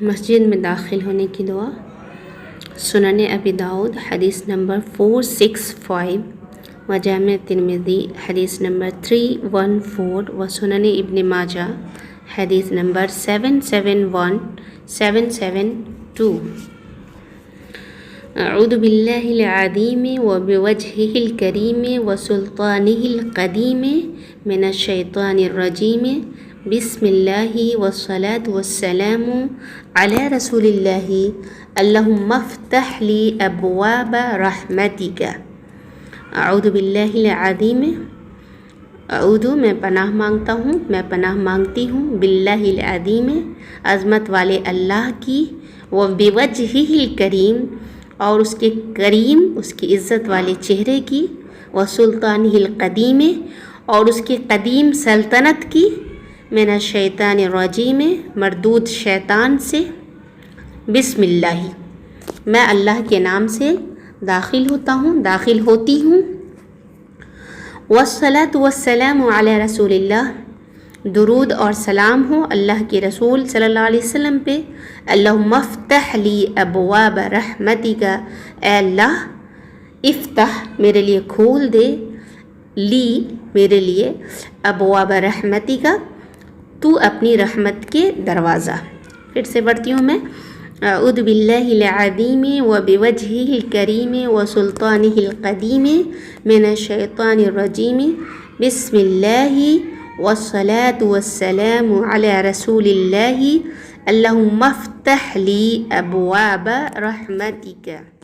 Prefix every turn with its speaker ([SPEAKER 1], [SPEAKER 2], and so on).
[SPEAKER 1] مسجد میں داخل ہونے کی دعا۔ سنن ابی داؤد حدیث نمبر 465 و جامع ترمذی حدیث نمبر 314 و سنن ابن ماجہ حدیث نمبر 771772۔ اعوذ باللہ العظیم و بوجہہ الکریم و سلطانہ القدیم من الشیطان الرجیم۔ بسم اللہ والصلاة والسلام علی رسول اللہ اللہم افتح لی ابواب رحمتک۔ اعوذ باللہ العظیم، اعوذ میں پناہ مانگتا ہوں، میں پناہ مانگتی ہوں باللہ العظیم عظمت والے اللہ کی، و بوجہہ الکریم اور اس کے کریم اس کی عزت والے چہرے کی، و سلطانہ القدیم اور اس کے قدیم سلطنت کی، من الشیطان الرجیم مردود شیطان سے۔ بسم اللہ میں اللہ کے نام سے داخل ہوتا ہوں، داخل ہوتی ہوں۔ والصلاة والسلام علی رسول اللہ، درود اور سلام ہو اللہ کے رسول صلی اللہ علیہ وسلم پہ۔ اللہم افتح لی ابواب رحمتک، اے اللہ افتح میرے لیے کھول دے، لی میرے لیے، ابواب رحمتک تو اپنی رحمت کے دروازہ۔ پھر سے پڑھتی ہوں میں۔ اعوذ باللہ العظیم و بوجہہ الکریم و سلطانہ القدیم من الشیطان الرجیم۔ بسم اللہ والصلاة والسلام علی رسول اللہ اللہم افتح لی ابواب رحمتک۔